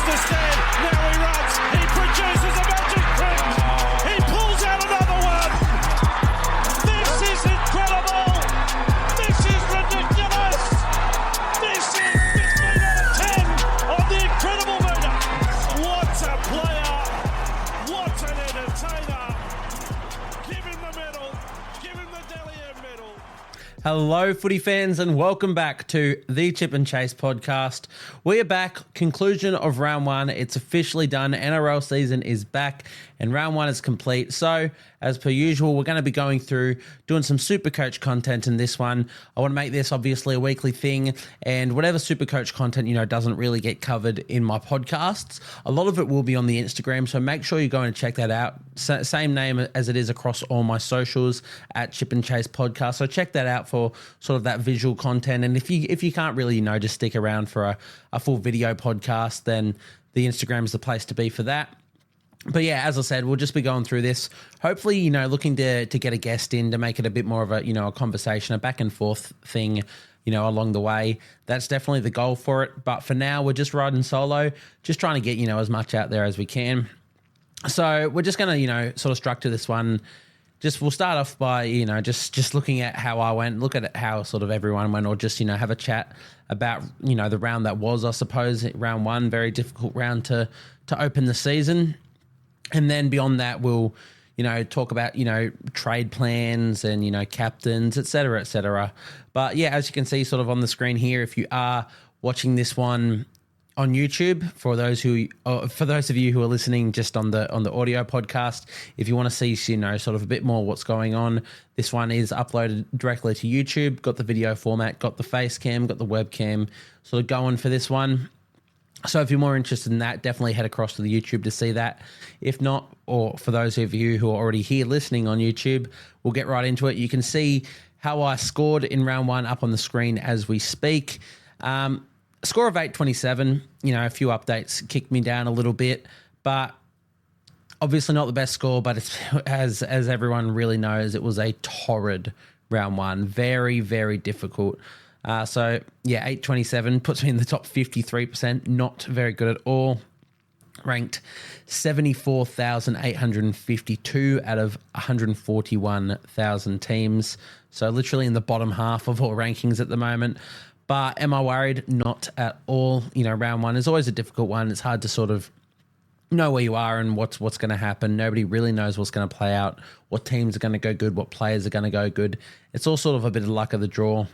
the stand. Now he runs. He produces a magic print. He pulls out another one. This is incredible. This is ridiculous. This is 15 out of 10 on the incredible meter. What a player. What an entertainer. Give him the medal. Give him the Delier medal. Hello, footy fans, and welcome back to the Chip and Chase podcast. We are back. Conclusion of round one. It's officially done. NRL season is back, and round one is complete. So, as per usual, we're going to be going through doing some Supercoach content in this one. I want to make this obviously a weekly thing, and whatever Supercoach content doesn't really get covered in my podcasts, a lot of it will be on the Instagram. So make sure you go and check that out. Same name as it is across all my socials at Chip and Chase Podcast. So check that out for sort of that visual content. And if you can't really just stick around for a full video podcast, then the Instagram is the place to be for that. But yeah, as I said, we'll just be going through this. Hopefully, looking to get a guest in to make it a bit more of a, a conversation, a back and forth thing, along the way. That's definitely the goal for it. But for now, we're just riding solo, just trying to get, as much out there as we can. So we're just going to, sort of structure this one. We'll start off by, just looking at how I went, look at how sort of everyone went, or just, have a chat about, the round that was, I suppose, round one, very difficult round to open the season. And then beyond that, we'll, talk about, trade plans and, captains, et cetera, et cetera. But yeah, as you can see sort of on the screen here, if you are watching this one on YouTube, for those of you who are listening just on the audio podcast, if you want to see, sort of a bit more what's going on, this one is uploaded directly to YouTube, got the video format, got the face cam, got the webcam sort of going for this one. So if you're more interested in that, definitely head across to the YouTube to see that. If not, or for those of you who are already here listening on YouTube, we'll get right into it. You can see how I scored in round one up on the screen as we speak. Score of 827, a few updates kicked me down a little bit, but obviously not the best score, but it's, as everyone really knows, it was a torrid round one. Very, very difficult. So, yeah, 827 puts me in the top 53%. Not very good at all. Ranked 74,852 out of 141,000 teams. So literally in the bottom half of all rankings at the moment. But am I worried? Not at all. Round one is always a difficult one. It's hard to sort of know where you are and what's going to happen. Nobody really knows what's going to play out, what teams are going to go good, what players are going to go good. It's all sort of a bit of luck of the draw.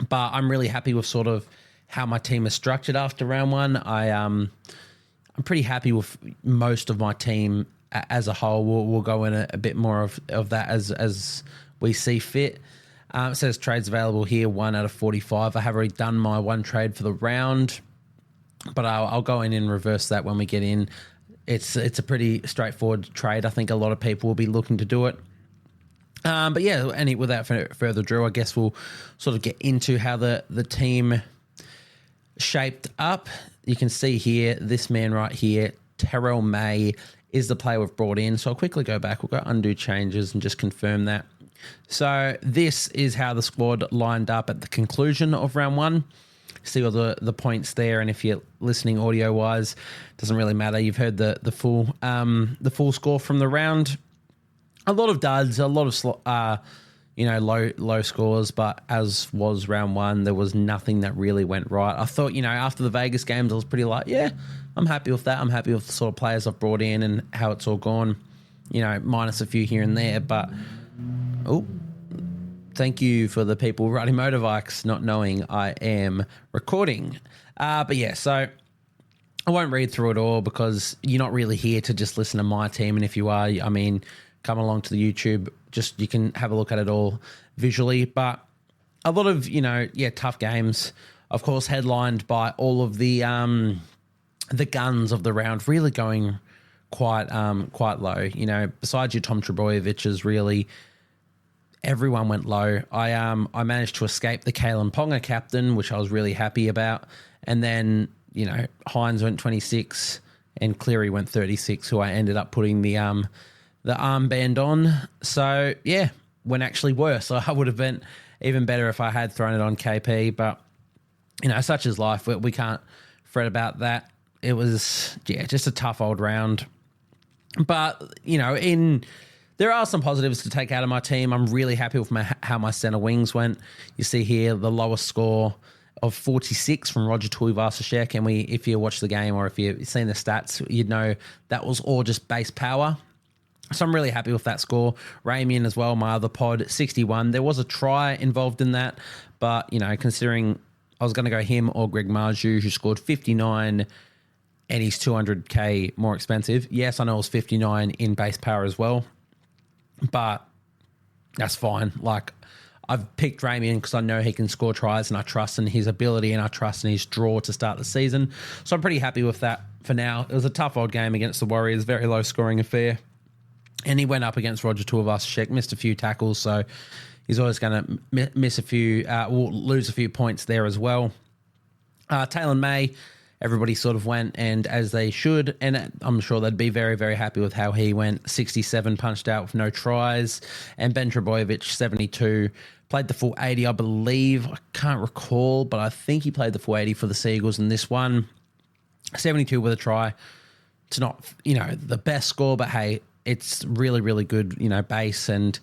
But I'm really happy with sort of how my team is structured after round one. I'm pretty happy with most of my team as a whole. We'll go in a bit more of that as we see fit. It says trades available here, 1 out of 45. I have already done my one trade for the round, but I'll go in and reverse that when we get in. It's a pretty straightforward trade. I think a lot of people will be looking to do it. But yeah, and without further ado, I guess we'll sort of get into how the team shaped up. You can see here, this man right here, Terrell May, is the player we've brought in. So I'll quickly go back. We'll go undo changes and just confirm that. So this is how the squad lined up at the conclusion of round one. See all the points there, and if you're listening audio-wise, doesn't really matter. You've heard the full score from the round. A lot of duds, a lot of low scores, but as was round one, there was nothing that really went right. I thought, after the Vegas games, I was pretty like, yeah, I'm happy with that. I'm happy with the sort of players I've brought in and how it's all gone, minus a few here and there. But, thank you for the people riding motorbikes not knowing I am recording. But yeah, so I won't read through it all because you're not really here to just listen to my team. And if you are, come along to the YouTube, you can have a look at it all visually. But a lot of, tough games, of course, headlined by all of the guns of the round really going quite low. Besides your Tom Trebojeviches, really everyone went low. I managed to escape the Kalen Ponga captain, which I was really happy about. And then, Hines went 26 and Cleary went 36, who I ended up putting the armband on. So, yeah, went actually worse. I would have been even better if I had thrown it on KP. But, such is life. We can't fret about that. it was, just a tough old round. But, there are some positives to take out of my team. I'm really happy with how my centre wings went. You see here the lowest score of 46 from Roger Tuivasa-Sheck. And if you watch the game or if you've seen the stats, you'd know that was all just base power. So I'm really happy with that score. Ramian as well, my other pod, 61. There was a try involved in that. But, considering I was going to go him or Greg Marju, who scored 59 and he's 200K more expensive. Yes, I know it was 59 in base power as well. But that's fine. Like, I've picked Ramian because I know he can score tries and I trust in his ability and I trust in his draw to start the season. So I'm pretty happy with that for now. It was a tough old game against the Warriors, very low scoring affair. And he went up against Roger Tuivasa-Sheck, missed a few tackles, so he's always going to miss a few, lose a few points there as well. Taylor May, everybody sort of went, and as they should, and I'm sure they'd be very, very happy with how he went. 67 punched out with no tries, and Ben Trebojevic, 72, played the full 80, I believe. I can't recall, but I think he played the full 80 for the Seagulls in this one. 72 with a try. It's not, the best score, but hey, it's really, really good, base and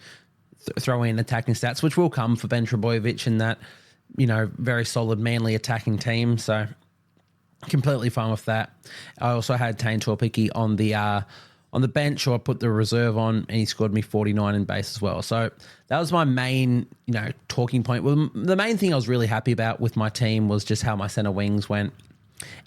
throw in attacking stats, which will come for Ben Trebojevic in that, very solid, manly attacking team. So completely fine with that. I also had Tane Tuapiki on the bench, or I put the reserve on, and he scored me 49 in base as well. So that was my main, talking point. Well, the main thing I was really happy about with my team was just how my centre wings went.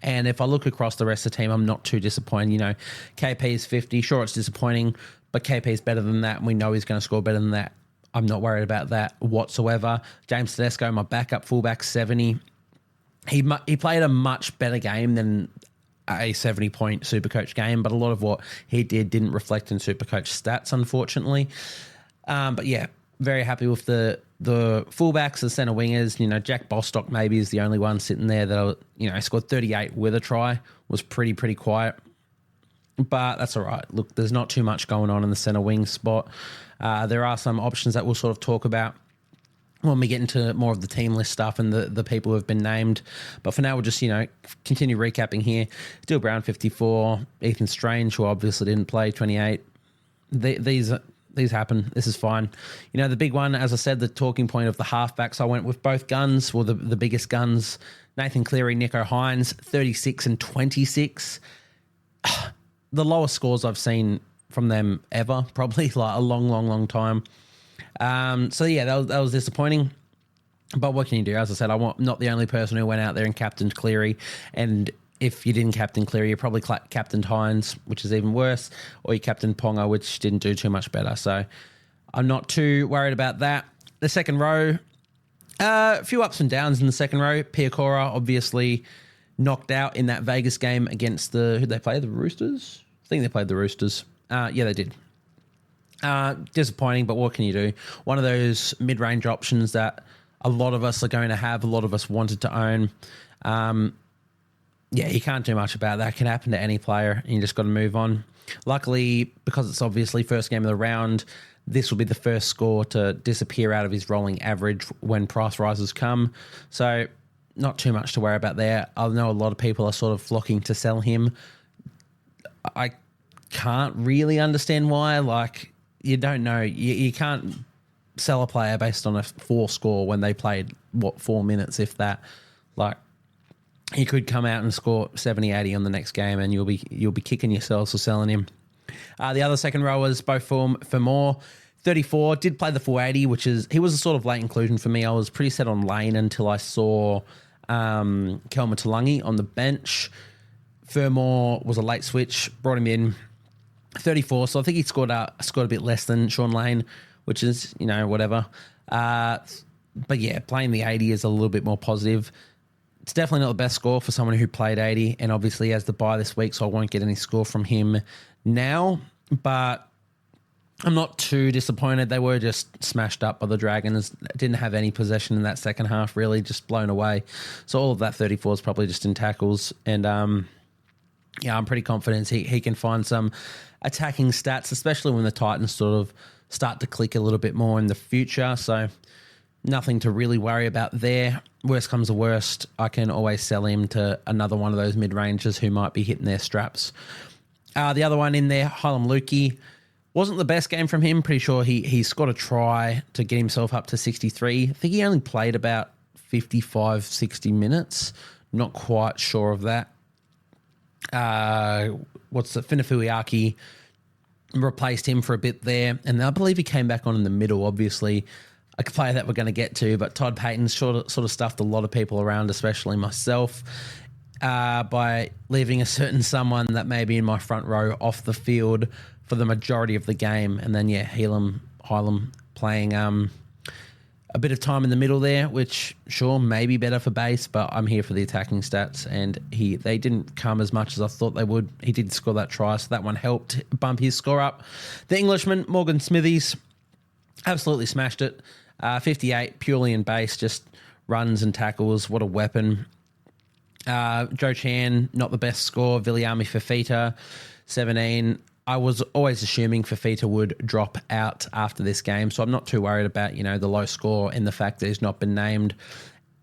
And if I look across the rest of the team, I'm not too disappointed. KP is 50. Sure, it's disappointing, but KP is better than that, and we know he's going to score better than that. I'm not worried about that whatsoever. James Tedesco, my backup fullback, 70. He played a much better game than a 70-point Supercoach game, but a lot of what he didn't reflect in Supercoach stats, unfortunately. But yeah, very happy with the fullbacks, the centre wingers. Jack Bostock maybe is the only one sitting there that, scored 38 with a try, was pretty quiet. But that's all right. Look, there's not too much going on in the centre wing spot. There are some options that we'll sort of talk about when we get into more of the team list stuff and the people who have been named. But for now, we'll just, continue recapping here. Dill Brown, 54. Ethan Strange, who obviously didn't play, 28. These happen. This is fine. The big one, as I said, the talking point of the halfbacks, I went with both guns, or the biggest guns. Nathan Cleary, Nico Hines, 36 and 26. The lowest scores I've seen from them ever, probably like a long time. So yeah, that was disappointing. But what can you do? As I said, I'm not the only person who went out there and captained Cleary. And if you didn't captain Cleary, you probably captained Hines, which is even worse, or you captained Ponga, which didn't do too much better. So I'm not too worried about that. The second row, a few ups and downs in the second row. Piakora obviously knocked out in that Vegas game against who'd they play? The Roosters? I think they played the Roosters. Yeah, they did. Disappointing, but what can you do? One of those mid-range options that a lot of us are going to have, a lot of us wanted to own. Yeah, you can't do much about that. It can happen to any player, and you just got to move on. Luckily, because it's obviously first game of the round, this will be the first score to disappear out of his rolling average when price rises come. So not too much to worry about there. I know a lot of people are sort of flocking to sell him. I can't really understand why. Like, you don't know. You can't sell a player based on a 4 score when they played, 4 minutes, if that. Like, he could come out and score 70, 80 on the next game, and you'll be kicking yourselves for selling him. The other second rowers, both for more. 34, did play the 480, he was a sort of late inclusion for me. I was pretty set on Lane until I saw Kelma Talangi on the bench. Fermor was a late switch, brought him in. 34, so I think he scored a bit less than Sean Lane, which is, whatever. But yeah, playing the 80 is a little bit more positive. It's definitely not the best score for someone who played 80, and obviously has the bye this week, so I won't get any score from him now. But I'm not too disappointed. They were just smashed up by the Dragons. Didn't have any possession in that second half, really, just blown away. So all of that 34 is probably just in tackles. And yeah, I'm pretty confident he can find some attacking stats, especially when the Titans sort of start to click a little bit more in the future. So nothing to really worry about there. worst comes to worst, I can always sell him to another one of those mid-rangers who might be hitting their straps. The other one in there, Hylam Lukey, wasn't the best game from him. Pretty sure he scored a try to get himself up to 63. I think he only played about 55, 60 minutes. Not quite sure of that. Finafuiaki replaced him for a bit there, and I believe he came back on in the middle, obviously. A player that we're going to get to, but Todd Payton sort of stuffed a lot of people around, especially myself, by leaving a certain someone that may be in my front row off the field for the majority of the game. And then, Hylam playing a bit of time in the middle there, which, sure, may be better for base, but I'm here for the attacking stats, and they didn't come as much as I thought they would. He did score that try, so that one helped bump his score up. The Englishman, Morgan Smithies, absolutely smashed it. 58, purely in base, just runs and tackles. What a weapon. Joe Chan, not the best score. Viliami Fafita, 17. I was always assuming Fafita would drop out after this game, so I'm not too worried about, the low score and the fact that he's not been named.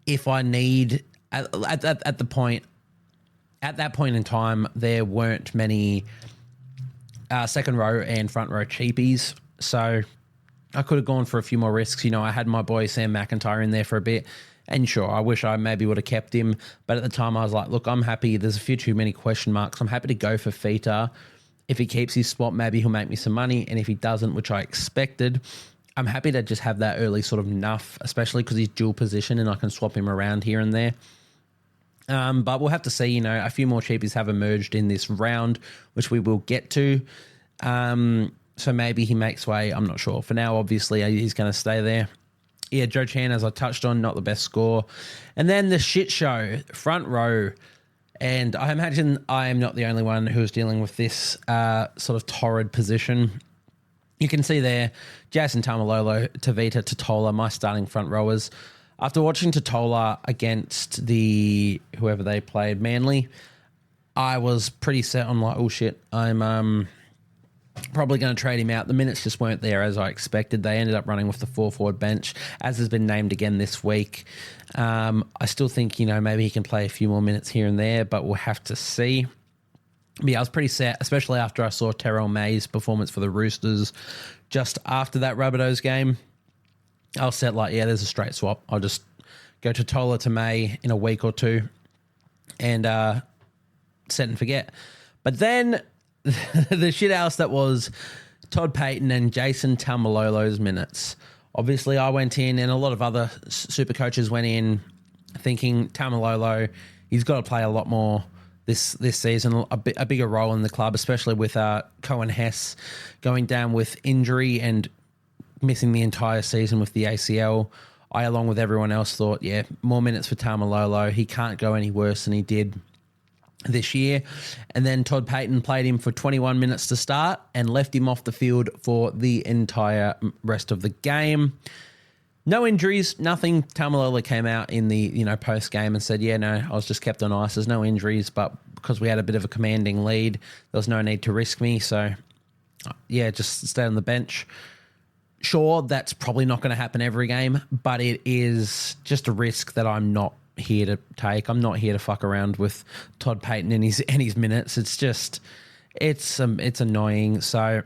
If I need, at that point in time, there weren't many second row and front row cheapies, so I could have gone for a few more risks. I had my boy Sam McIntyre in there for a bit, and sure, I wish I maybe would have kept him, but at the time I was like, look, I'm happy. There's a few too many question marks. I'm happy to go for Fita. If he keeps his spot, maybe he'll make me some money, and if he doesn't, which I expected, I'm happy to just have that early sort of nuff, especially because he's dual position and I can swap him around here and there. But we'll have to see, a few more cheapies have emerged in this round, which we will get to. So maybe he makes way. I'm not sure. For now, obviously, he's going to stay there. Yeah, Joe Chan, as I touched on, not the best score. And then the shit show, front row. And I imagine I am not the only one who's dealing with this sort of torrid position. You can see there, Jason Tamalolo, Tavita, Totola, my starting front rowers. After watching Totola against whoever they played, Manly, I was pretty set on like, oh shit, I'm probably going to trade him out. The minutes just weren't there as I expected. They ended up running with the 4-forward bench, as has been named again this week. I still think, maybe he can play a few more minutes here and there, but we'll have to see. But yeah, I was pretty set, especially after I saw Terrell May's performance for the Roosters just after that Rabbitohs game. I was set like, yeah, there's a straight swap. I'll just go to Tola to May in a week or two and set and forget. But then the shit house that was Todd Payton and Jason Taumalolo's minutes. Obviously, I went in, and a lot of other super coaches went in thinking Taumalolo, he's got to play a lot more this season, a bigger role in the club, especially with Cohen Hess going down with injury and missing the entire season with the ACL. I, along with everyone else, thought, yeah, more minutes for Taumalolo. He can't go any worse than he did this year. And then Todd Payton played him for 21 minutes to start and left him off the field for the entire rest of the game. No injuries, nothing. Tamalolo came out in the post game and said, yeah, no, I was just kept on ice. There's no injuries, but because we had a bit of a commanding lead, there was no need to risk me. So yeah, just stay on the bench. Sure, that's probably not going to happen every game, but it is just a risk that I'm not here to take. I'm not here to fuck around with Todd Payton and his minutes. It's just, it's annoying. So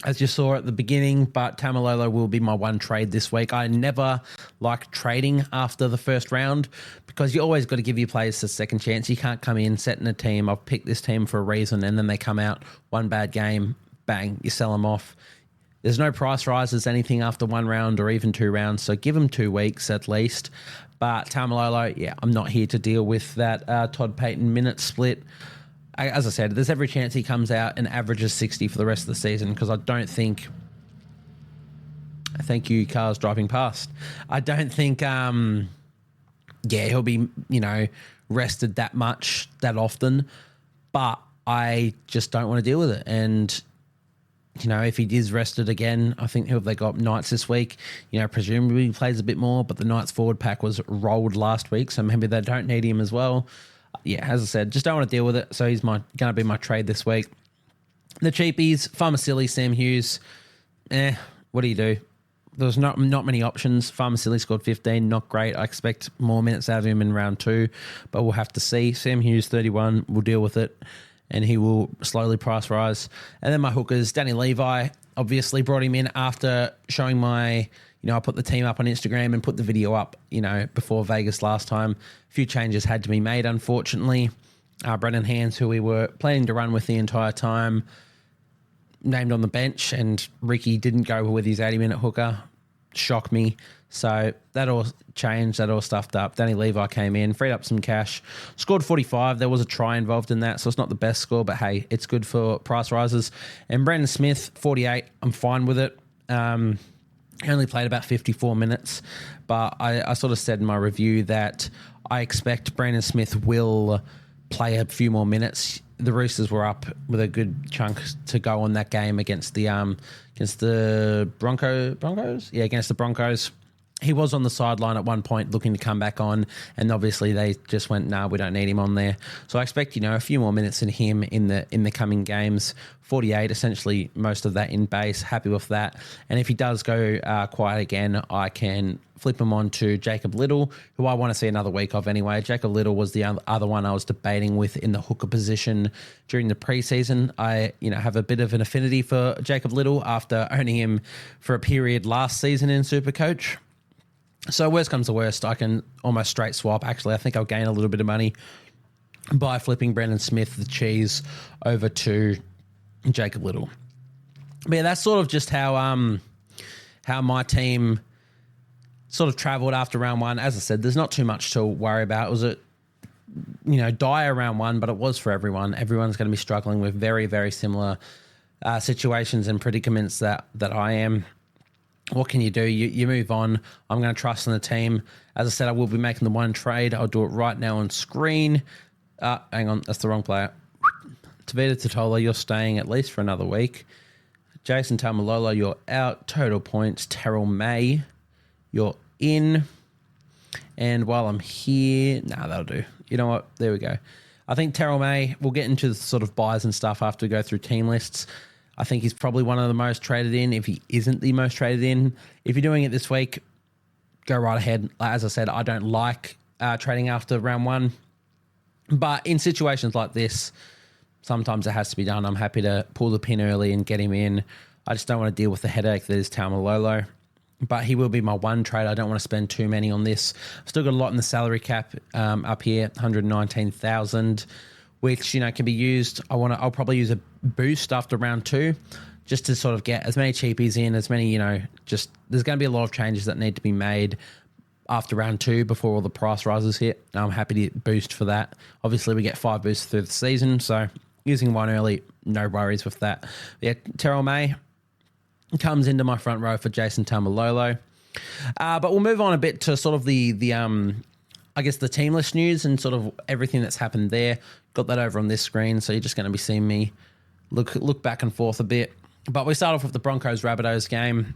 as you saw at the beginning, but Tamalolo will be my one trade this week. I never like trading after the first round because you always got to give your players a second chance. You can't come in, set in a team. I've picked this team for a reason, and then they come out, one bad game, bang, you sell them off. There's no price rises, anything after one round or even 2 rounds, so give them 2 weeks at least. But Taumalolo, yeah, I'm not here to deal with that Todd Payton minute split. As I said, there's every chance he comes out and averages 60 for the rest of the season because I don't think... Thank you, cars driving past. I don't think, he'll be, rested that much, that often. But I just don't want to deal with it. And... if he is rested again, I think they got Knights this week. Presumably he plays a bit more, but the Knights forward pack was rolled last week, so maybe they don't need him as well. Yeah, as I said, just don't want to deal with it. So he's going to be my trade this week. The cheapies, Farmasili, Sam Hughes. What do you do? there was not many options. Farmasili scored 15, not great. I expect more minutes out of him in round 2, but we'll have to see. Sam Hughes, 31, we'll deal with it, and he will slowly price rise. And then my hookers, Danny Levi, obviously brought him in after showing my, I put the team up on Instagram and put the video up, before Vegas last time. A few changes had to be made, unfortunately. Brendan Hands, who we were planning to run with the entire time, named on the bench, and Ricky didn't go with his 80-minute hooker. Shocked me. So that all changed. That all stuffed up. Danny Levi came in, freed up some cash, scored 45. There was a try involved in that, so it's not the best score, but hey, it's good for price rises. And Brandon Smith, 48. I'm fine with it. He only played about 54 minutes, but I sort of said in my review that I expect Brandon Smith will play a few more minutes. The Roosters were up with a good chunk to go on that game against the Broncos. Yeah, against the Broncos. He was on the sideline at one point looking to come back on, and obviously they just went, nah, we don't need him on there. So I expect, a few more minutes in him in the coming games. 48, essentially most of that in base. Happy with that. And if he does go quiet again, I can flip him on to Jacob Little, who I want to see another week of anyway. Jacob Little was the other one I was debating with in the hooker position during the preseason. I, have a bit of an affinity for Jacob Little after owning him for a period last season in Supercoach. So worst comes to worst, I can almost straight swap. Actually, I think I'll gain a little bit of money by flipping Brandon Smith, the cheese, over to Jacob Little. But yeah, that's sort of just how my team sort of travelled after round 1. As I said, there's not too much to worry about. It was dire round 1, but it was for everyone. Everyone's going to be struggling with very, very similar situations and predicaments that I am. What can you do? You move on. I'm going to trust in the team. As I said, I will be making the one trade. I'll do it right now on screen. Hang on, that's the wrong player. Tavita Totola, you're staying at least for another week. Jason Tamalolo, you're out. Total points. Terrell May, you're in. And while I'm here, that'll do. You know what? There we go. I think Terrell May, we'll get into the sort of buys and stuff after we go through team lists. I think he's probably one of the most traded in, if he isn't the most traded in. If you're doing it this week, go right ahead. As I said, I don't like trading after round 1. But in situations like this, sometimes it has to be done. I'm happy to pull the pin early and get him in. I just don't want to deal with the headache that is Taumalolo. But he will be my one trade. I don't want to spend too many on this. I've still got a lot in the salary cap up here, 119,000. Which, can be used. I'll probably use a boost after round 2 just to sort of get as many cheapies in, as many, there's going to be a lot of changes that need to be made after round 2 before all the price rises hit. I'm happy to boost for that. Obviously, we get 5 boosts through the season, so using one early, no worries with that. But yeah, Terrell May comes into my front row for Jason Tamalolo. But we'll move on a bit to sort of the team list news and sort of everything that's happened there. Got that over on this screen, so you're just going to be seeing me look back and forth a bit. But we start off with the Broncos-Rabbitohs game.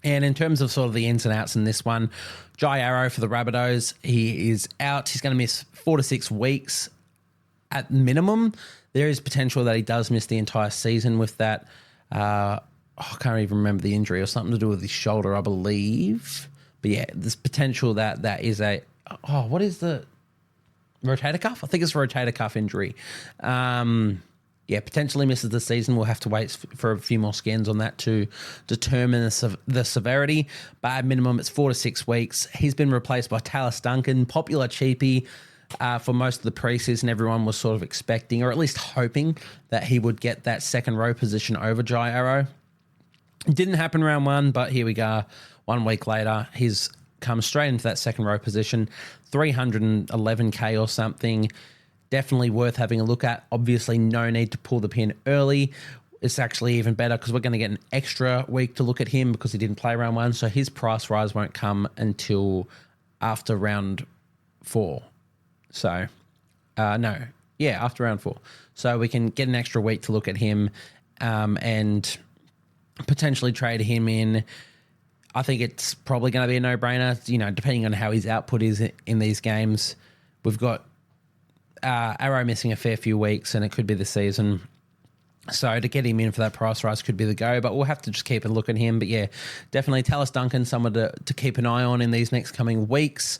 And in terms of sort of the ins and outs in this one, Jai Arrow for the Rabbitohs, he is out. He's going to miss 4 to 6 weeks at minimum. There is potential that he does miss the entire season with that. I can't even remember the injury, or something to do with his shoulder, I believe. But yeah, there's potential that is a... what is the rotator cuff? I think it's a rotator cuff injury. Potentially misses the season. We'll have to wait for a few more scans on that to determine the severity. But at minimum, it's 4 to 6 weeks. He's been replaced by Tallis Duncan, popular cheapie for most of the preseason. Everyone was sort of expecting, or at least hoping, that he would get that second row position over Jai Arrow. It didn't happen round 1, but here we go. 1 week later, he's come straight into that second row position, 311k or something. Definitely worth having a look at. Obviously, no need to pull the pin early. It's actually even better because we're going to get an extra week to look at him because he didn't play round 1. So his price rise won't come until after round 4. So, after round 4. So we can get an extra week to look at him and potentially trade him in. I think it's probably going to be a no-brainer, depending on how his output is in these games. We've got Arrow missing a fair few weeks, and it could be the season. So to get him in for that price rise could be the go, but we'll have to just keep a look at him. But yeah, definitely Tallis Duncan, someone to keep an eye on in these next coming weeks.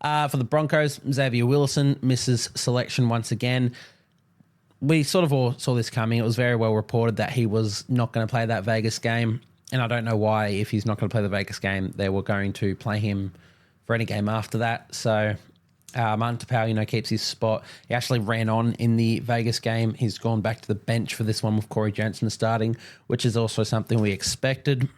For the Broncos, Xavier Willison misses selection once again. We sort of all saw this coming. It was very well reported that he was not going to play that Vegas game. And I don't know why, if he's not going to play the Vegas game, they were going to play him for any game after that. So Martin Tapau, keeps his spot. He actually ran on in the Vegas game. He's gone back to the bench for this one with Corey Jensen starting, which is also something we expected.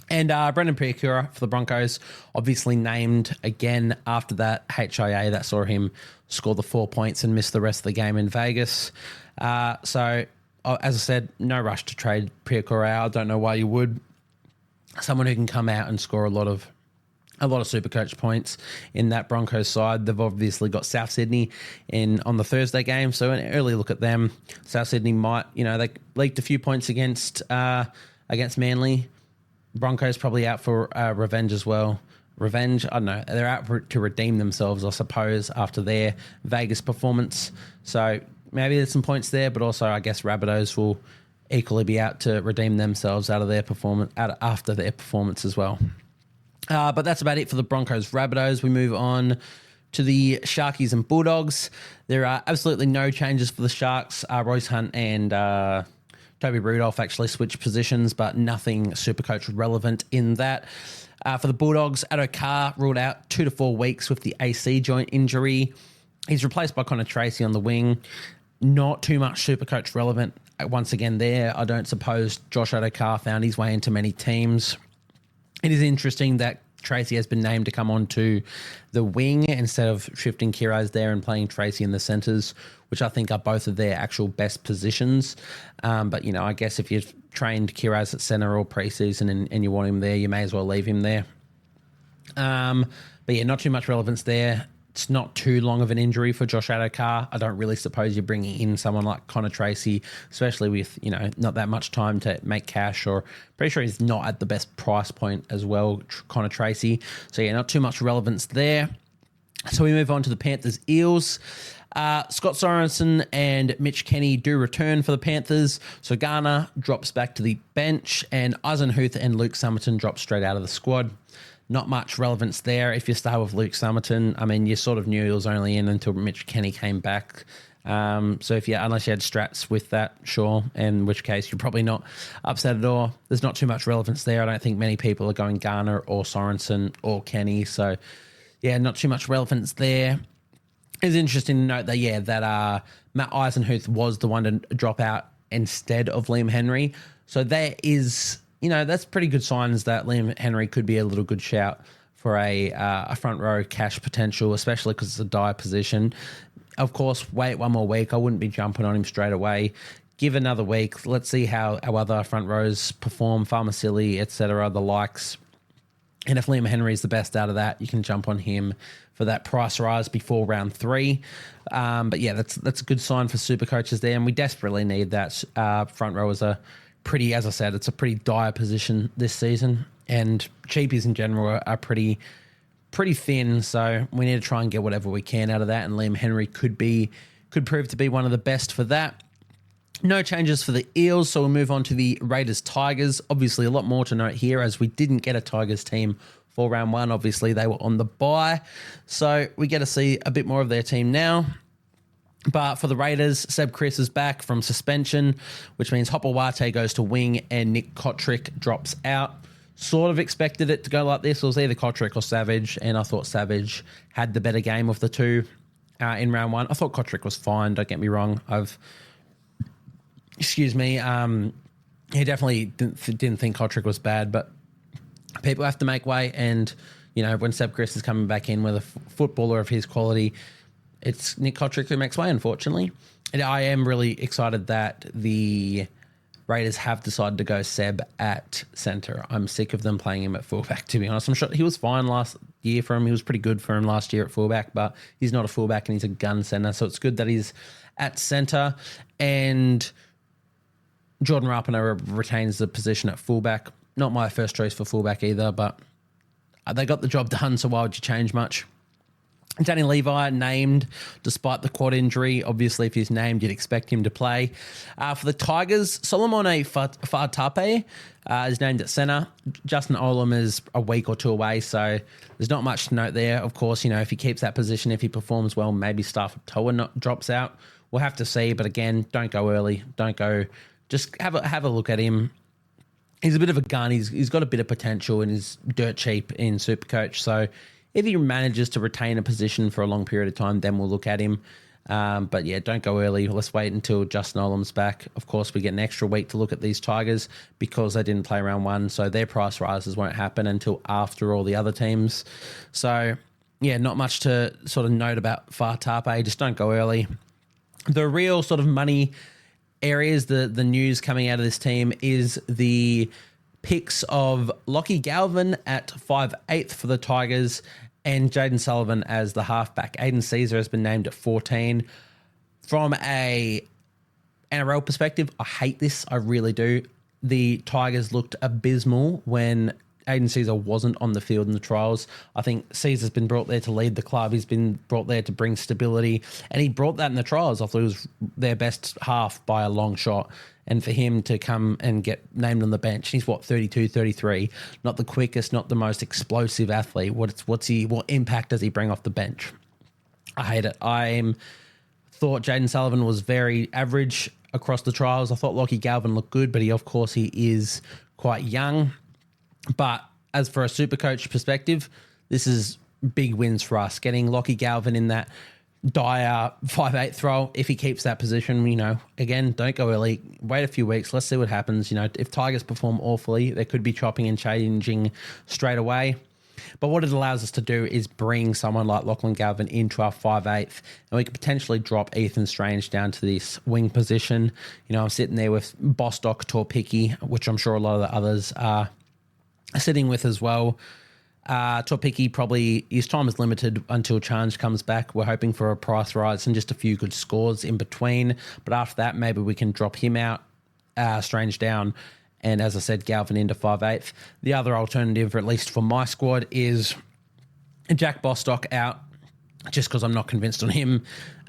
And Brendan Piakura for the Broncos, obviously named again after that HIA that saw him score the 4 points and miss the rest of the game in Vegas. So, as I said, no rush to trade Piakura out. I don't know why you would. Someone who can come out and score a lot of Supercoach points in that Broncos side. They've obviously got South Sydney on the Thursday game, so an early look at them. South Sydney might, they leaked a few points against Manly. Broncos probably out for revenge as well. Revenge, I don't know. They're out to redeem themselves, I suppose, after their Vegas performance. So maybe there's some points there, but also I guess Rabbitohs will equally be out to redeem themselves out of their performance, after their performance as well. But that's about it for the Broncos Rabbitohs. We move on to the Sharkies and Bulldogs. There are absolutely no changes for the Sharks. Royce Hunt and Toby Rudolph actually switched positions, but nothing Supercoach relevant in that. For the Bulldogs, Addo Carr ruled out 2 to 4 weeks with the AC joint injury. He's replaced by Connor Tracy on the wing. Not too much Supercoach relevant once again there. I don't suppose Josh Addo Carr found his way into many teams. It is interesting that Tracy has been named to come onto the wing instead of shifting Kiraz there and playing Tracy in the centres, which I think are both of their actual best positions. But, I guess if you've trained Kiraz at centre all preseason and you want him there, you may as well leave him there. But yeah, not too much relevance there. It's not too long of an injury for Josh Addo Carr. I don't really suppose you're bringing in someone like Connor Tracy, especially with, not that much time to make cash, or pretty sure he's not at the best price point as well, Connor Tracy. So yeah, not too much relevance there. So we move on to the Panthers Eels. Scott Sorensen and Mitch Kenny do return for the Panthers. So Garner drops back to the bench, and Eisenhuth and Luke Summerton drop straight out of the squad. Not much relevance there. If you start with Luke Summerton, you sort of knew he was only in until Mitch Kenny came back. So unless you had strats with that, sure, in which case you're probably not upset at all. There's not too much relevance there. I don't think many people are going Garner or Sorensen or Kenny. So, yeah, not too much relevance there. It's interesting to note that Matt Eisenhuth was the one to drop out instead of Liam Henry. So there is, that's pretty good signs that Liam Henry could be a little good shout for a front row cash potential, especially because it's a dire position. Of course, wait one more week. I wouldn't be jumping on him straight away. Give another week. Let's see how our other front rows perform, Farmasili, etc., the likes. And if Liam Henry is the best out of that, you can jump on him for that price rise before round 3. But yeah, that's a good sign for Supercoachers there, and we desperately need that. Front row is as I said, it's a pretty dire position this season, and cheapies in general are pretty thin. So we need to try and get whatever we can out of that, and Liam Henry could prove to be one of the best for that. No changes for the Eels, so we'll move on to the Raiders-Tigers. Obviously, a lot more to note here, as we didn't get a Tigers team for round 1. Obviously, they were on the bye, so we get to see a bit more of their team now. But for the Raiders, Seb Chris is back from suspension, which means Hopewate goes to wing and Nick Kotrick drops out. Sort of expected it to go like this. It was either Kotrick or Savage, and I thought Savage had the better game of the two in round 1. I thought Kotrick was fine, don't get me wrong. He definitely didn't think Kotrick was bad, but people have to make way, and when Seb Chris is coming back in with a footballer of his quality, it's Nick Kotrick who makes way, unfortunately. And I am really excited that the Raiders have decided to go Seb at centre. I'm sick of them playing him at fullback, to be honest. I'm sure he was fine last year for him. He was pretty good for him last year at fullback, but he's not a fullback and he's a gun centre, so it's good that he's at centre. And Jordan Rapinoe retains the position at fullback. Not my first choice for fullback either, but they got the job done, so why would you change much? Danny Levi named despite the quad injury. Obviously, if he's named, you'd expect him to play. For the Tigers, Solomone Fatape is named at centre. Justin Olam is a week or two away, so there's not much to note there. Of course, if he keeps that position, if he performs well, maybe Stafford Toa drops out. We'll have to see, but again, don't go early. Don't go. Just have a look at him. He's a bit of a gun. He's got a bit of potential and he's dirt cheap in Supercoach, so if he manages to retain a position for a long period of time, then we'll look at him. But yeah, don't go early. Let's wait until Justin Olam's back. Of course, we get an extra week to look at these Tigers because they didn't play round one, so their price rises won't happen until after all the other teams. So yeah, not much to sort of note about Fatape. Just don't go early. The real sort of money areas, the news coming out of this team is the picks of Lockie Galvin at 5'8" for the Tigers and Jaden Sullivan as the halfback. Aiden Caesar has been named at 14. From a NRL perspective, I hate this. I really do. The Tigers looked abysmal when Aiden Caesar wasn't on the field in the trials. I think Caesar's been brought there to lead the club. He's been brought there to bring stability, and he brought that in the trials. I thought it was their best half by a long shot. And for him to come and get named on the bench, he's 32, 33, not the quickest, not the most explosive athlete. What impact does he bring off the bench? I hate it. I thought Jaden Sullivan was very average across the trials. I thought Lockie Galvin looked good, but he is quite young. But as for a Supercoach perspective, this is big wins for us. Getting Lockie Galvin in that dire 5'8" role, if he keeps that position, again, don't go early. Wait a few weeks. Let's see what happens. If Tigers perform awfully, they could be chopping and changing straight away. But what it allows us to do is bring someone like Lachlan Galvin into our 5'8", and we could potentially drop Ethan Strange down to this wing position. I'm sitting there with Bostock, Torpicki, which I'm sure a lot of the others are sitting with as well. Torpicki, probably his time is limited until Change comes back. We're hoping for a price rise and just a few good scores in between. But after that, maybe we can drop him out, Strange down, and as I said, Galvin into 5'8". The other alternative, at least for my squad, is Jack Bostock out, just because I'm not convinced on him.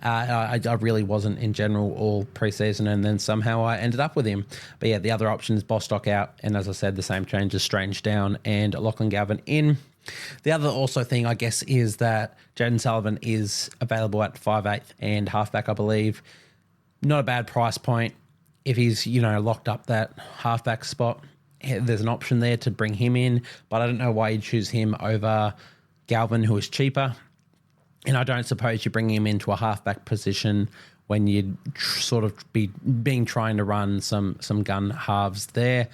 I really wasn't in general all preseason, and then somehow I ended up with him. But yeah, the other option is Bostock out, and as I said, the same changes, Strange down and Lachlan Galvin in. The other also thing, I guess, is that Jaden Sullivan is available at 5'8" and halfback, I believe. Not a bad price point. If he's, locked up that halfback spot, there's an option there to bring him in, but I don't know why you'd choose him over Galvin, who is cheaper. And I don't suppose you bring him into a halfback position when you'd sort of be trying to run some gun halves there.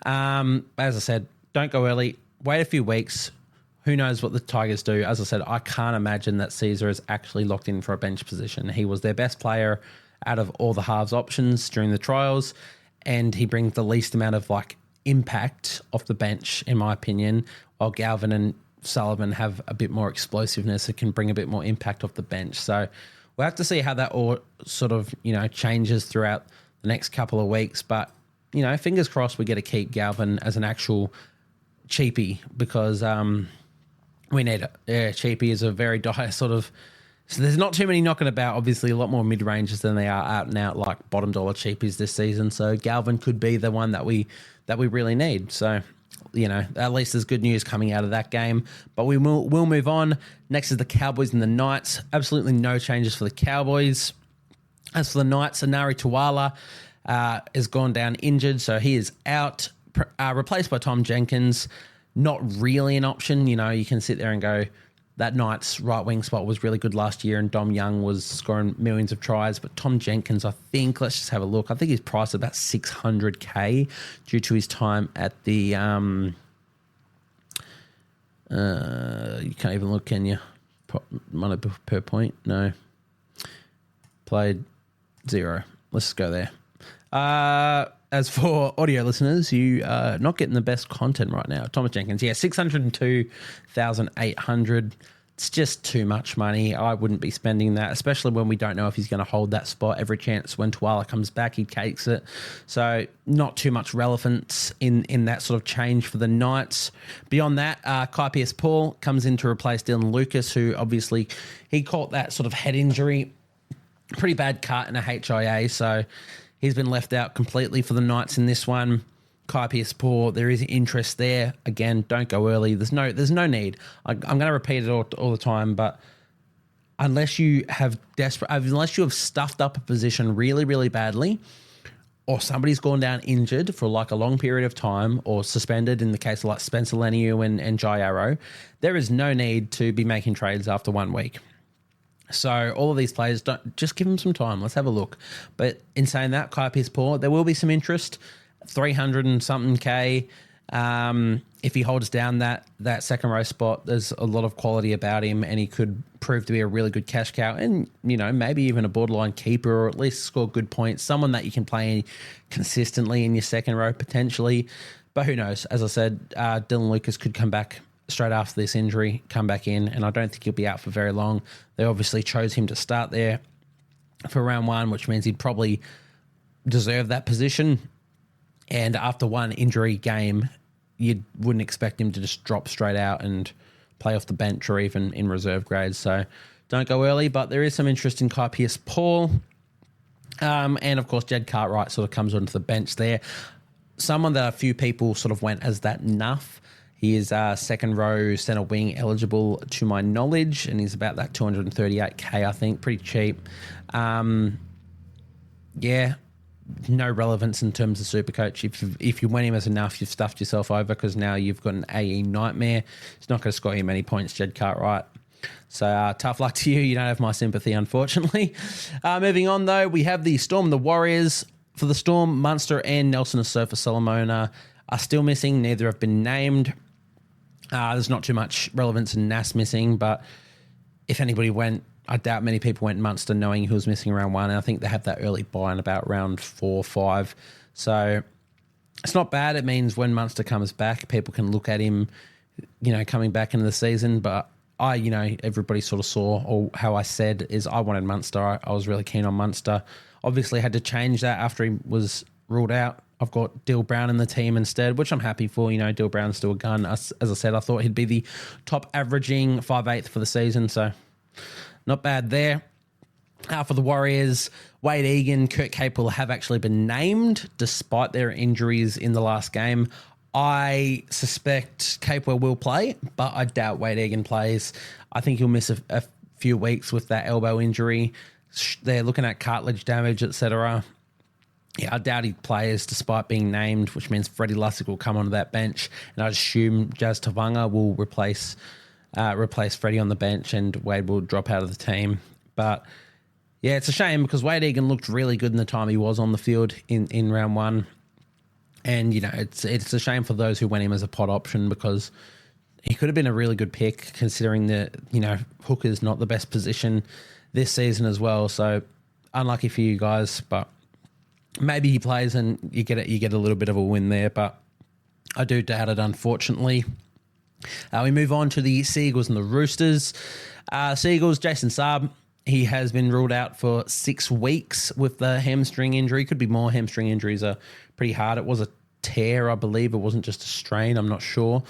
As I said, don't go early. Wait a few weeks. Who knows what the Tigers do? As I said, I can't imagine that Caesar is actually locked in for a bench position. He was their best player out of all the halves options during the trials, and he brings the least amount of impact off the bench, in my opinion, while Galvin and Sullivan have a bit more explosiveness. It can bring a bit more impact off the bench. So we'll have to see how that all sort of, changes throughout the next couple of weeks. But, fingers crossed we get to keep Galvin as an actual cheapie, because we need it. Yeah, cheapie is a very dire sort of... So there's not too many knocking about. Obviously, a lot more mid-ranges than they are out and out bottom dollar cheapies this season. So Galvin could be the one that we really need. So... at least there's good news coming out of that game. But we'll move on. Next is the Cowboys and the Knights. Absolutely no changes for the Cowboys. As for the Knights, Anari Tuala has gone down injured, so he is out. Replaced by Tom Jenkins. Not really an option. You can sit there and go, that Knights right wing spot was really good last year and Dom Young was scoring millions of tries. But Tom Jenkins, I think, let's just have a look. I think he's priced at about $600K due to his time at the... you can't even look, can you? Money per point? No. Played 0. Let's go there. As for audio listeners, you are not getting the best content right now. Thomas Jenkins, 602,800. It's just too much money. I wouldn't be spending that, especially when we don't know if he's going to hold that spot. Every chance when Tuala comes back, he takes it. So not too much relevance in that sort of change for the Knights. Beyond that, Kai Pearce-Paul comes in to replace Dylan Lucas, who obviously he caught that sort of head injury. Pretty bad cut in a HIA, so he's been left out completely for the Knights in this one. Kai Pearce-Paul, there is interest there. Again, don't go early. There's no need. I'm going to repeat it all the time, but unless you have stuffed up a position really, really badly, or somebody's gone down injured for like a long period of time, or suspended in the case of like Spencer Leniu and Jai Arrow, there is no need to be making trades after 1 week. So all of these players, don't just give them some time. Let's have a look. But in saying that, Kai Pearce-Paul, there will be some interest. 300 and something K. If he holds down that second row spot, there's a lot of quality about him, and he could prove to be a really good cash cow, and maybe even a borderline keeper, or at least score good points. Someone that you can play consistently in your second row potentially. But who knows? As I said, Dylan Lucas could come back straight after this injury, come back in, and I don't think he'll be out for very long. They obviously chose him to start there for round 1, which means he'd probably deserve that position. And after one injury game, you wouldn't expect him to just drop straight out and play off the bench or even in reserve grades. So don't go early, but there is some interest in Kai Pearce-Paul. And, of course, Jed Cartwright sort of comes onto the bench there. Someone that a few people sort of went as that nuff. He is second row centre wing eligible to my knowledge, and he's about that 238K, I think. Pretty cheap. No relevance in terms of Supercoach. If you went him as enough, you've stuffed yourself over, because now you've got an AE nightmare. It's not going to score you many points, Jed Cartwright. So tough luck to you. You don't have my sympathy, unfortunately. Moving on, though, we have the Storm and the Warriors. For the Storm, Munster and Nelson Asofa-Solomona are still missing. Neither have been named. There's not too much relevance in Nas missing, but if anybody went, I doubt many people went Munster knowing who was missing round 1. And I think they have that early buy in about round 4 or 5. So it's not bad. It means when Munster comes back, people can look at him, coming back into the season. But everybody sort of saw, or how I said is I wanted Munster. I was really keen on Munster. Obviously had to change that after he was ruled out. I've got Dill Brown in the team instead, which I'm happy for. Dill Brown's still a gun. As I said, I thought he'd be the top averaging 5/8 for the season. So not bad there. For the Warriors, Wade Egan, Kurt Capewell have actually been named despite their injuries in the last game. I suspect Capewell will play, but I doubt Wade Egan plays. I think he'll miss a few weeks with that elbow injury. They're looking at cartilage damage, etc. Yeah, I doubt he plays despite being named, which means Freddie Lussick will come onto that bench, and I assume Jazz Tavanga will replace Freddie on the bench, and Wade will drop out of the team. But yeah, it's a shame, because Wade Egan looked really good in the time he was on the field in round 1. And, it's a shame for those who went him as a pod option, because he could have been a really good pick, considering that, hooker's not the best position this season as well. So unlucky for you guys, but maybe he plays and you get a little bit of a win there, but I do doubt it, unfortunately. We move on to the Seagulls and the Roosters. Seagulls, Jason Saab, he has been ruled out for 6 weeks with the hamstring injury. Could be more. Hamstring injuries are pretty hard. It was a tear, I believe. It wasn't just a strain. I'm not sure.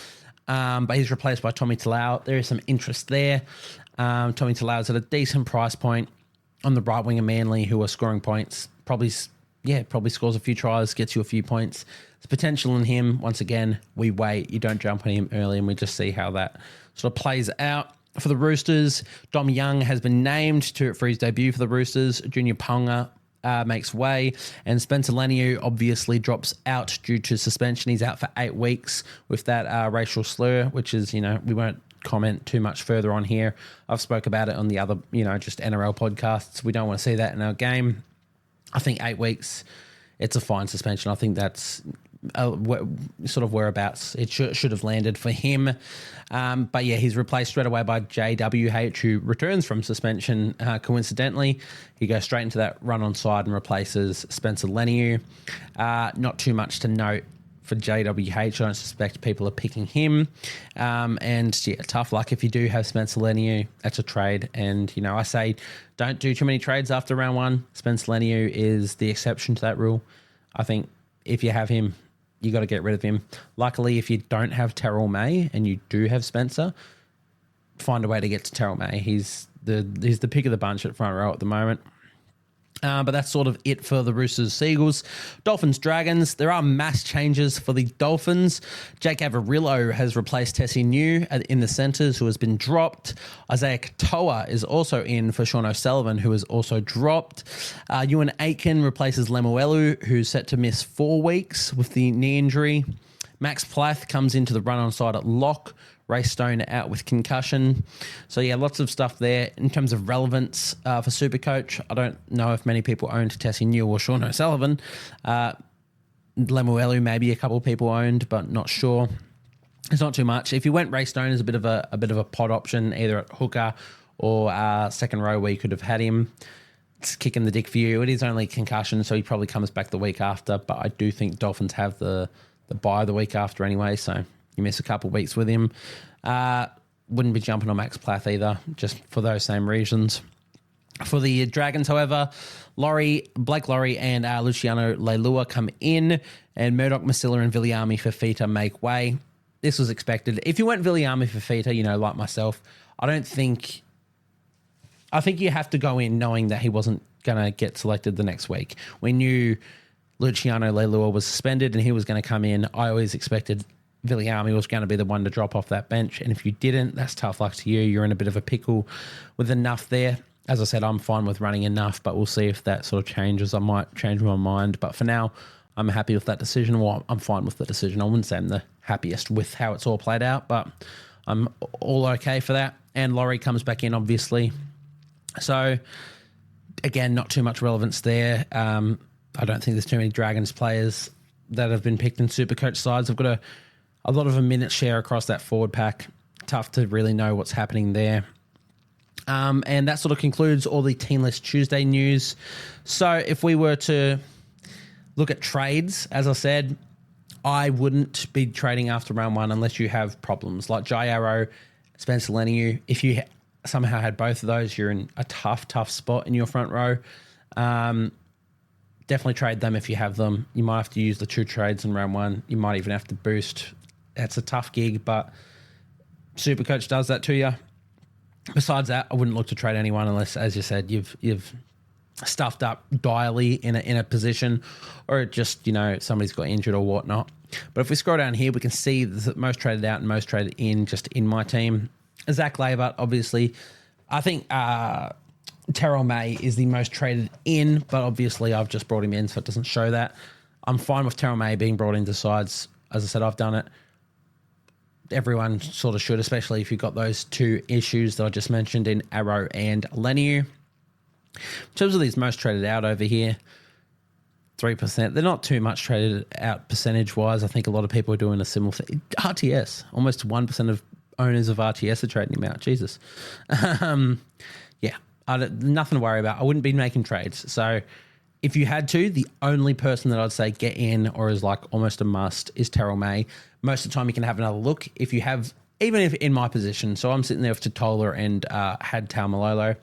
But he's replaced by Tommy Talau. There is some interest there. Tommy Talau's at a decent price point on the right wing of Manly, who are scoring points. Probably scores a few tries, gets you a few points. There's potential in him. Once again, we wait. You don't jump on him early, and we just see how that sort of plays out. For the Roosters, Dom Young has been named for his debut for the Roosters. Junior Ponga makes way, and Spencer Leniu obviously drops out due to suspension. He's out for 8 weeks with that racial slur, which is, we won't comment too much further on here. I've spoke about it on the other, just NRL podcasts. We don't want to see that in our game. I think 8 weeks, it's a fine suspension. I think that's sort of whereabouts it should have landed for him. But yeah, he's replaced straight away by JWH, who returns from suspension. Coincidentally, he goes straight into that run on side and replaces Spencer Leniu. Not too much to note for JWH. I don't suspect people are picking him. And yeah, tough luck if you do have Spencer Leniu. That's a trade. And, you know, I say don't do too many trades after round one. Spencer Leniu is the exception to that rule. I think if you have him, you got to get rid of him. Luckily, if you don't have Terrell May and you do have Spencer, find a way to get to Terrell May. He's the pick of the bunch at front row at the moment. But that's sort of it for the Roosters, Seagulls. Dolphins, Dragons. There are mass changes for the Dolphins. Jake Averillo has replaced Tessie New in the centres, who has been dropped. Isaiah Katoa is also in for Sean O'Sullivan, who is also dropped. Ewan Aitken replaces Lemuelu, who's set to miss 4 weeks with the knee injury. Max Plath comes into the run-on side at lock. Ray Stone out with concussion. So, yeah, lots of stuff there. In terms of relevance for Supercoach, I don't know if many people owned Tessie New or Sean O'Sullivan. Lemuelu, maybe a couple of people owned, but not sure. It's not too much. If you went Ray Stone as a bit of a pod option, either at hooker or second row where you could have had him, it's kicking the dick for you. It is only concussion, so he probably comes back the week after, but I do think Dolphins have the bye the week after anyway, so you miss a couple of weeks with him. Wouldn't be jumping on Max Plath either, just for those same reasons. For the Dragons, however, Blake Laurie and Luciano Leilua come in, and Murdoch, Masilla and Viliami Fafita make way. This was expected. If you went Viliami Fafita, you know, like myself, I think you have to go in knowing that he wasn't going to get selected the next week. We knew Luciano Leilua was suspended and he was going to come in. I always expected Viliami was going to be the one to drop off that bench. And if you didn't, that's tough luck to you. You're in a bit of a pickle with enough there. As I said, I'm fine with running enough, but we'll see if that sort of changes. I might change my mind. But for now, I'm happy with that decision. Well, I'm fine with the decision. I wouldn't say I'm the happiest with how it's all played out, but I'm all okay for that. And Laurie comes back in, obviously. So, again, not too much relevance there. I don't think there's too many Dragons players that have been picked in Supercoach sides. I've got a lot of a minute share across that forward pack. Tough to really know what's happening there. And that sort of concludes all the Team List Tuesday news. So if we were to look at trades, as I said, I wouldn't be trading after round one unless you have problems like Jai Arrow, Spencer Leniu. If you somehow had both of those, you're in a tough spot in your front row. Definitely trade them if you have them. You might have to use the 2 trades in round one. You might even have to boost. That's a tough gig, but Supercoach does that to you. Besides that, I wouldn't look to trade anyone unless, as you said, you've stuffed up direly in a position, or just, you know, somebody's got injured or whatnot. But if we scroll down here, we can see the most traded out and most traded in just in my team. Zach Labert, obviously. I think Terrell May is the most traded in, but obviously I've just brought him in, so it doesn't show that. I'm fine with Terrell May being brought into sides. As I said, I've done it. Everyone sort of should, especially if you've got those 2 issues that I just mentioned in Arrow and Leniu. In terms of these most traded out over here, 3%. They're not too much traded out percentage-wise. I think a lot of people are doing a similar thing. RTS, almost 1% of owners of RTS are trading him out. Jesus. Yeah, nothing to worry about. I wouldn't be making trades. So if you had to, the only person that I'd say get in or is like almost a must is Terrell May. Most of the time you can have another look. If you have, even if in my position, so I'm sitting there with Totola and had Taumalolo.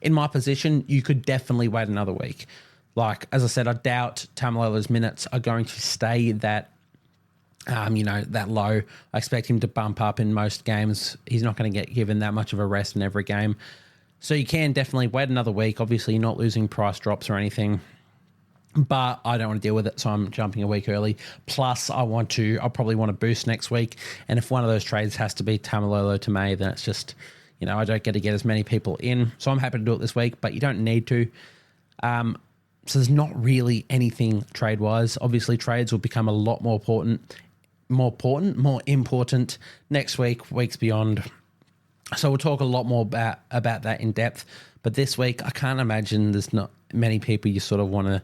In my position, you could definitely wait another week. Like, as I said, I doubt Taumalolo's minutes are going to stay that, that low. I expect him to bump up in most games. He's not going to get given that much of a rest in every game. So you can definitely wait another week. Obviously, you're not losing price drops or anything. But I don't want to deal with it, so I'm jumping a week early. Plus, I'll probably want to boost next week. And if one of those trades has to be Taumalolo to May, then it's just, I don't get to get as many people in. So I'm happy to do it this week, but you don't need to. So there's not really anything trade-wise. Obviously, trades will become a lot more important next week, weeks beyond. So we'll talk a lot more about that in depth. But this week, I can't imagine there's not many people you sort of want to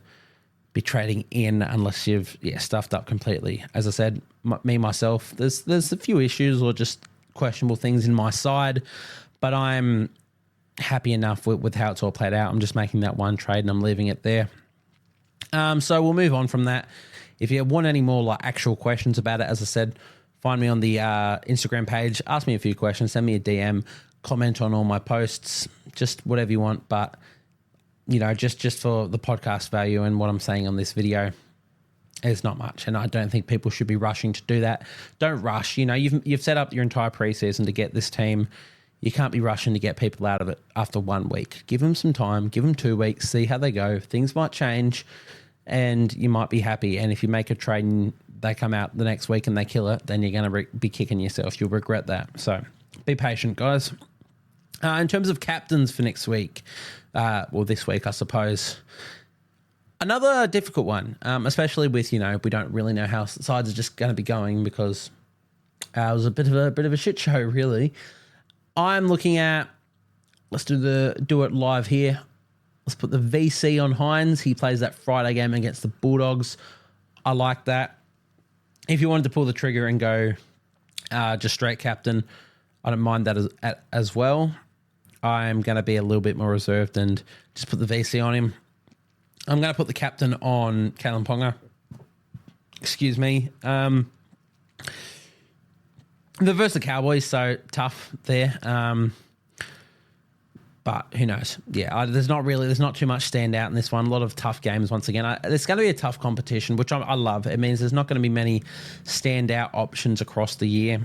be trading in unless you've stuffed up completely. As I said, myself, there's a few issues or just questionable things in my side, but I'm happy enough with how it's all played out. I'm just making that one trade and I'm leaving it there. So we'll move on from that If you want any more like actual questions about it, as I said, find me on the Instagram page, ask me a few questions, send me a DM, comment on all my posts, just whatever you want. But, you know, just for the podcast value and what I'm saying on this video, it's not much. And I don't think people should be rushing to do that. Don't rush. You know, you've set up your entire preseason to get this team. You can't be rushing to get people out of it after 1 week. Give them some time, give them 2 weeks, see how they go. Things might change and you might be happy. And if you make a trade and they come out the next week and they kill it, then you're going to be kicking yourself. You'll regret that. So be patient, guys. In terms of captains for next week, this week, I suppose, another difficult one, especially with, you know, we don't really know how sides are just going to be going because it was a bit of a shit show, really. I'm looking at, let's do it live here. Let's put the VC on Hines. He plays that Friday game against the Bulldogs. I like that. If you wanted to pull the trigger and go just straight captain, I don't mind that as well. I'm going to be a little bit more reserved and just put the VC on him. I'm going to put the captain on Kalen Ponga. Excuse me. The versus the Cowboys, so tough there. But who knows? Yeah, there's not too much standout in this one. A lot of tough games once again. It's going to be a tough competition, which I love. It means there's not going to be many standout options across the year.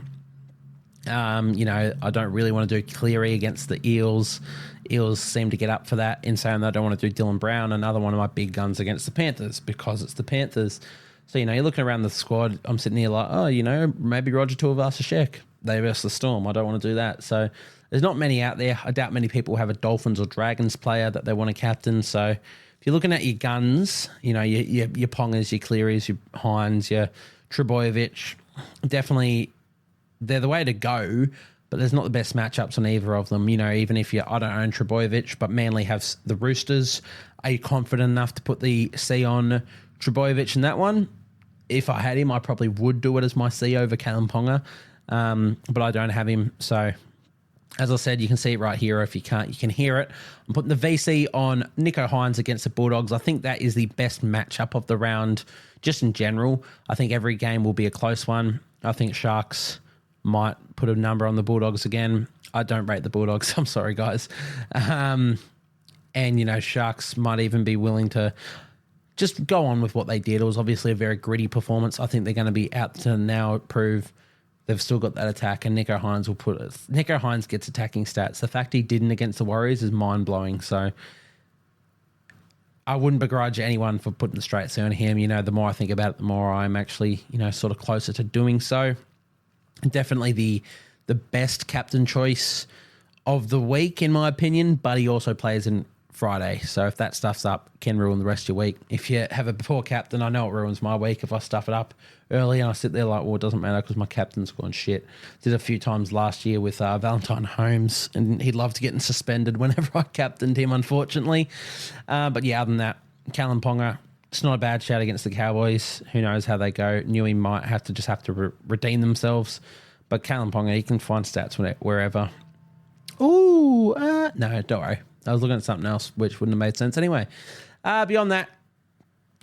You know, I don't really want to do Cleary against the Eels. Eels seem to get up for that. In saying that, I don't want to do Dylan Brown, another one of my big guns against the Panthers, because it's the Panthers. So, you know, you're looking around the squad. I'm sitting here like, oh, you know, maybe Roger Tuivasa-Sheck. They versus the Storm. I don't want to do that. So there's not many out there. I doubt many people have a Dolphins or Dragons player that they want to captain. So if you're looking at your guns, you know, your Pongers, your Clearys, your Hines, your Trebojevic, definitely they're the way to go, but there's not the best matchups on either of them. You know, even if I don't own Trebojevic, but Manly have the Roosters, are you confident enough to put the C on Trebojevic in that one? If I had him, I probably would do it as my C over Kalen Ponga, but I don't have him. So as I said, you can see it right here. If you can't, you can hear it. I'm putting the VC on Nicho Hines against the Bulldogs. I think that is the best matchup of the round, just in general. I think every game will be a close one. I think Sharks might put a number on the Bulldogs again. I don't rate the Bulldogs. I'm sorry, guys. And, you know, Sharks might even be willing to just go on with what they did. It was obviously a very gritty performance. I think they're going to be out to now prove they've still got that attack, and Nicho Hines will put it. Nicho Hines gets attacking stats. The fact he didn't against the Warriors is mind-blowing. So I wouldn't begrudge anyone for putting the straight C on him. You know, the more I think about it, the more I'm actually, you know, sort of closer to doing so. Definitely the best captain choice of the week, in my opinion, but he also plays in Friday. So if that stuff's up, can ruin the rest of your week. If you have a poor captain, I know it ruins my week if I stuff it up early and I sit there like, well, it doesn't matter because my captain's gone shit. Did a few times last year with Valentine Holmes, and he'd love to get suspended whenever I captained him, unfortunately. But yeah, other than that, Kalen Ponga, it's not a bad shout against the Cowboys. Who knows how they go. Newey might have to redeem themselves. But Kalen Ponga, he can find stats wherever. Ooh, no, don't worry. I was looking at something else, which wouldn't have made sense anyway. Beyond that,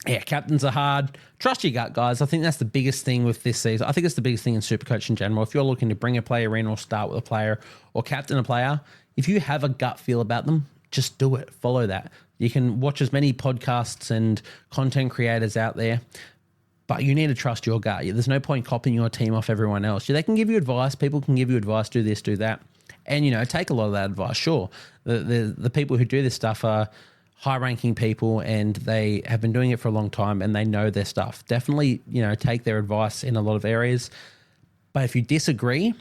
yeah, captains are hard. Trust your gut, guys. I think that's the biggest thing with this season. I think it's the biggest thing in Supercoach in general. If you're looking to bring a player in or start with a player or captain a player, if you have a gut feel about them, just do it. Follow that. You can watch as many podcasts and content creators out there, but you need to trust your gut. There's no point copying your team off everyone else. They can give you advice. People can give you advice, do this, do that. And, you know, take a lot of that advice, sure. The people who do this stuff are high-ranking people and they have been doing it for a long time and they know their stuff. Definitely, you know, take their advice in a lot of areas. But if you disagree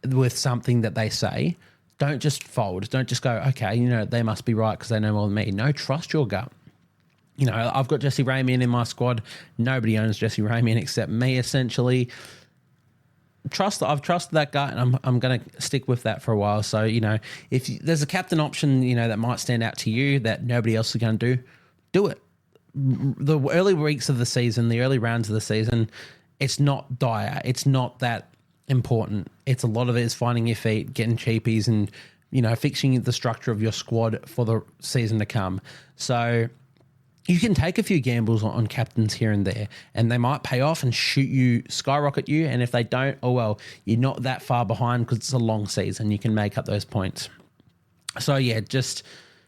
with something that they say, don't just fold. Don't just go, okay, you know, they must be right because they know more than me. No, trust your gut. You know, I've got Jesse Ramian in my squad. Nobody owns Jesse Ramian except me, essentially. I've trusted that gut, and I'm going to stick with that for a while. So, you know, if there's a captain option, you know, that might stand out to you that nobody else is going to do it. The early weeks of the season, the early rounds of the season, it's not dire. It's not that important. It's a lot of it is finding your feet, getting cheapies, and, you know, fixing the structure of your squad for the season to come. So you can take a few gambles on captains here and there, and they might pay off and skyrocket you. And if they don't, oh well, you're not that far behind because it's a long season. You can make up those points. So yeah, just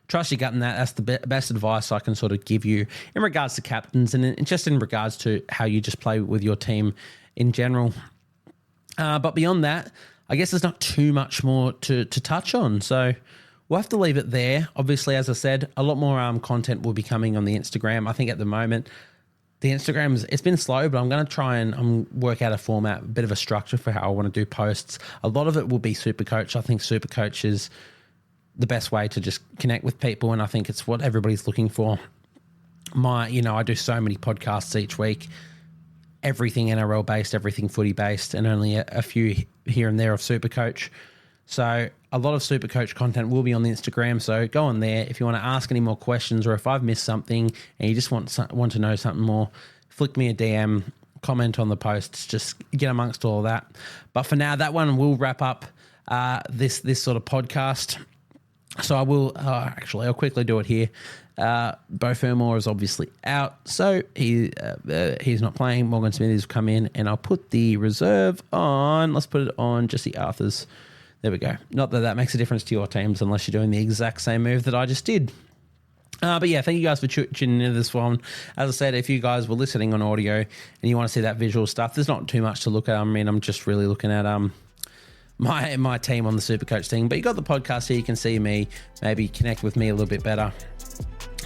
trust your gut in that. That's the best advice I can sort of give you in regards to captains and just in regards to how you just play with your team in general. But beyond that, I guess there's not too much more to touch on. So we'll have to leave it there. Obviously, as I said, a lot more content will be coming on the Instagram. I think at the moment, the Instagram, it's been slow, but I'm going to try and work out a format, a bit of a structure for how I want to do posts. A lot of it will be Supercoach. I think Supercoach is the best way to just connect with people, and I think it's what everybody's looking for. I do so many podcasts each week, everything NRL based, everything footy based, and only a few here and there of Supercoach. So a lot of Supercoach content will be on the Instagram. So go on there if you want to ask any more questions, or if I've missed something and you just want to know something more, flick me a DM, comment on the posts, just get amongst all of that. But for now, that one will wrap up this sort of podcast. So I will, I'll quickly do it here. Bo Fermor is obviously out, so he's not playing. Morgan Smith has come in, and I'll put the reserve on. Let's put it on Jesse Arthurs. There we go. Not that makes a difference to your teams unless you're doing the exact same move that I just did. But yeah, thank you guys for tuning into this one. As I said, if you guys were listening on audio and you want to see that visual stuff, there's not too much to look at. I mean, I'm just really looking at my team on the Supercoach thing, but you got the podcast here. You can see me, maybe connect with me a little bit better.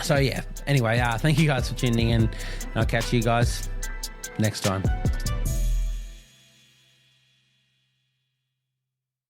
So yeah, anyway, thank you guys for tuning in, and I'll catch you guys next time.